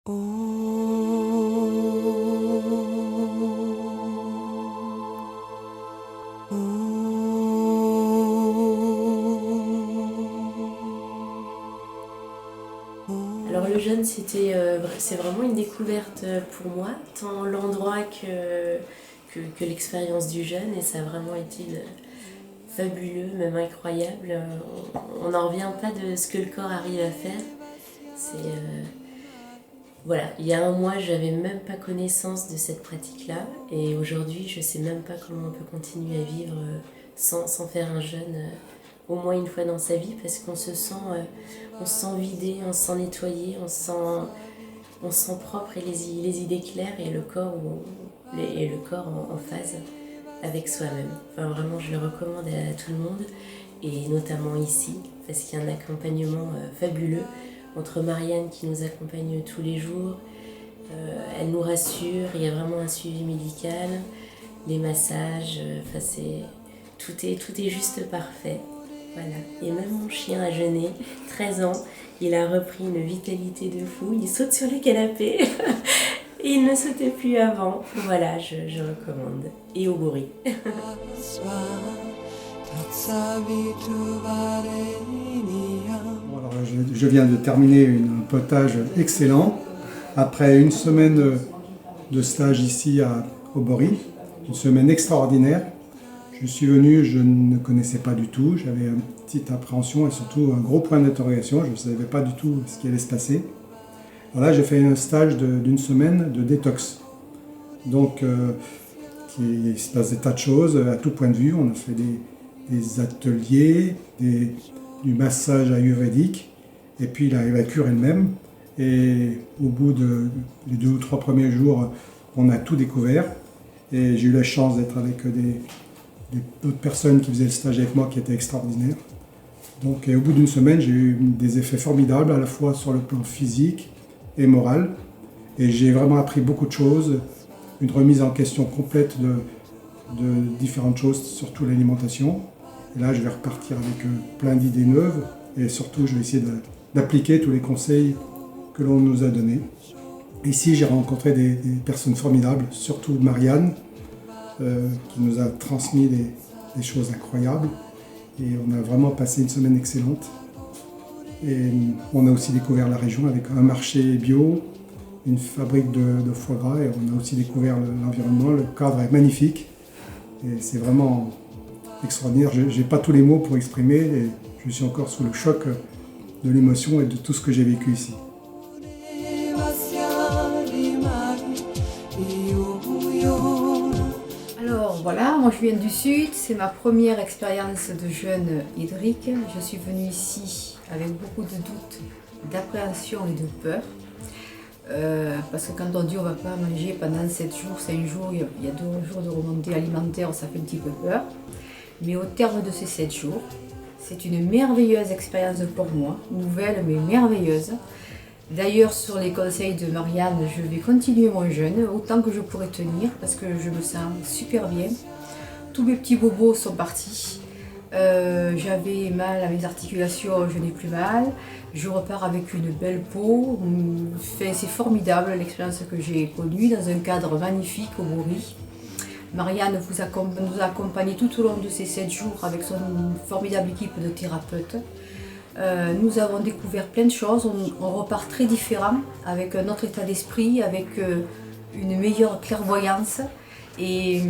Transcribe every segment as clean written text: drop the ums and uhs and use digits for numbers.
Alors le jeûne, c'est vraiment une découverte pour moi, tant l'endroit que l'expérience du jeûne, et ça a vraiment été fabuleux, même incroyable. On n'en revient pas de ce que le corps arrive à faire. Voilà, il y a un mois, j'avais même pas connaissance de cette pratique-là, et aujourd'hui, je sais même pas comment on peut continuer à vivre sans faire un jeûne au moins une fois dans sa vie, parce qu'on se sent vidé, on se sent nettoyé, on se sent propre et les idées claires, et le corps en phase avec soi-même. Enfin, vraiment, je le recommande à tout le monde, et notamment ici, parce qu'il y a un accompagnement fabuleux entre Marianne qui nous accompagne tous les jours. Elle nous rassure, il y a vraiment un suivi médical, les massages, tout est juste parfait. Voilà. Et même mon chien a jeûné, 13 ans, il a repris une vitalité de fou, il saute sur le canapé et il ne sautait plus avant. Voilà, je recommande. Et au Obori. Bon, alors, je viens de terminer un potage excellent. Après une semaine de stage ici à Obori, une semaine extraordinaire. Je suis venu, je ne connaissais pas du tout, j'avais une petite appréhension et surtout un gros point d'interrogation, je ne savais pas du tout ce qui allait se passer. Alors là, j'ai fait un stage d'une semaine de détox. Donc, il se passe des tas de choses à tout point de vue. On a fait des ateliers, du massage ayurvédique, et puis la cure elle-même. Et au bout des 2 ou 3 premiers jours, on a tout découvert. Et j'ai eu la chance d'être avec d'autres personnes qui faisaient le stage avec moi qui étaient extraordinaires. Donc, et au bout d'une semaine, j'ai eu des effets formidables, à la fois sur le plan physique et moral. Et j'ai vraiment appris beaucoup de choses, une remise en question complète de différentes choses, surtout l'alimentation. Et là, je vais repartir avec plein d'idées neuves, et surtout, je vais essayer d'appliquer tous les conseils que l'on nous a donnés. Ici, j'ai rencontré des personnes formidables, surtout Marianne, qui nous a transmis des choses incroyables. Et on a vraiment passé une semaine excellente. Et on a aussi découvert la région avec un marché bio, une fabrique de foie gras, et on a aussi découvert l'environnement. Le cadre est magnifique et c'est vraiment extraordinaire. Je n'ai pas tous les mots pour exprimer, et je suis encore sous le choc de l'émotion et de tout ce que j'ai vécu ici. Alors voilà, moi je viens du sud, c'est ma première expérience de jeûne hydrique. Je suis venue ici avec beaucoup de doutes, d'appréhension et de peur. Parce que quand on dit on ne va pas manger pendant 7 jours, 5 jours, il y a 2 jours de remontée alimentaire, ça fait un petit peu peur. Mais au terme de ces 7 jours, c'est une merveilleuse expérience pour moi, nouvelle mais merveilleuse. D'ailleurs, sur les conseils de Marianne, je vais continuer mon jeûne autant que je pourrai tenir parce que je me sens super bien. Tous mes petits bobos sont partis. J'avais mal à mes articulations, je n'ai plus mal. Je repars avec une belle peau. C'est formidable l'expérience que j'ai connue dans un cadre magnifique au Obori. Marianne nous a accompagnés tout au long de ces 7 jours avec son formidable équipe de thérapeutes. Nous avons découvert plein de choses, on repart très différent, avec un autre état d'esprit, avec une meilleure clairvoyance. Et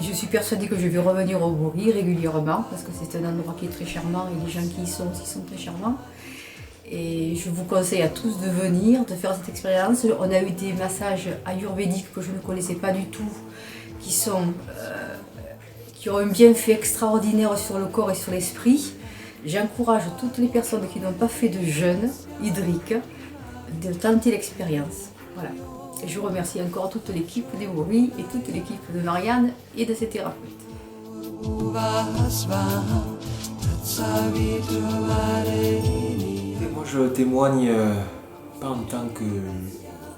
je suis persuadée que je vais revenir au Obori régulièrement, parce que c'est un endroit qui est très charmant et les gens qui y sont aussi sont très charmants. Et je vous conseille à tous de venir, de faire cette expérience. On a eu des massages ayurvédiques que je ne connaissais pas du tout, qui ont un bienfait extraordinaire sur le corps et sur l'esprit. J'encourage toutes les personnes qui n'ont pas fait de jeûne hydrique de tenter l'expérience. Voilà. Et je remercie encore toute l'équipe des Obori et toute l'équipe de Marianne et de ses thérapeutes. Et moi je témoigne pas en tant que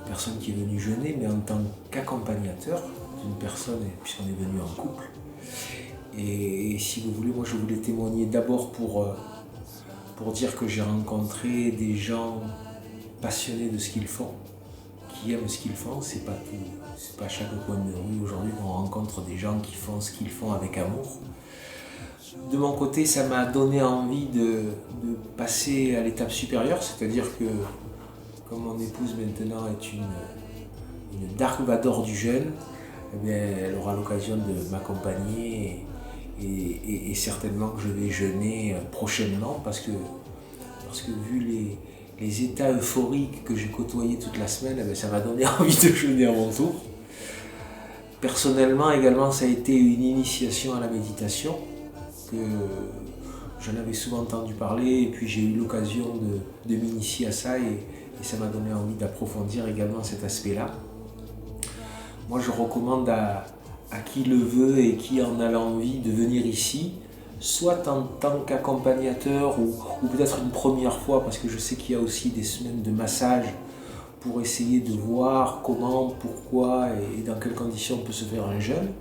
personne qui est venue jeûner, mais en tant qu'accompagnateur d'une personne, puisqu'on est venu en couple. Et si vous voulez, moi je voulais témoigner d'abord pour dire que j'ai rencontré des gens passionnés de ce qu'ils font, qui aiment ce qu'ils font. C'est pas chaque coin de rue aujourd'hui qu'on rencontre des gens qui font ce qu'ils font avec amour. De mon côté, ça m'a donné envie de passer à l'étape supérieure, c'est-à-dire que comme mon épouse maintenant est une Dark Vador du jeûne, eh bien, elle aura l'occasion de m'accompagner et certainement que je vais jeûner prochainement parce que vu les états euphoriques que j'ai côtoyés toute la semaine, eh bien, ça m'a donné envie de jeûner à mon tour. Personnellement également, ça a été une initiation à la méditation que j'en avais souvent entendu parler et puis j'ai eu l'occasion de m'initier à ça et ça m'a donné envie d'approfondir également cet aspect-là. Moi, je recommande à qui le veut et qui en a l'envie de venir ici, soit en tant qu'accompagnateur ou peut-être une première fois, parce que je sais qu'il y a aussi des semaines de massage pour essayer de voir comment, pourquoi et dans quelles conditions on peut se faire un jeûne.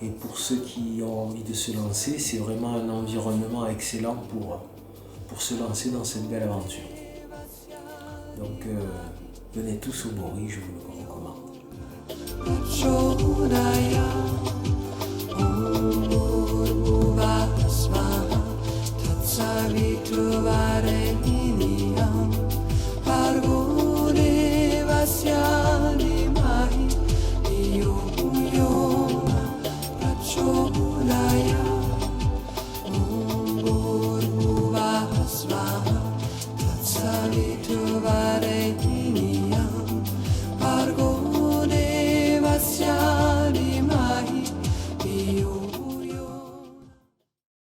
Et pour ceux qui ont envie de se lancer, c'est vraiment un environnement excellent pour se lancer dans cette belle aventure. Donc venez tous au Bory, je vous le recommande.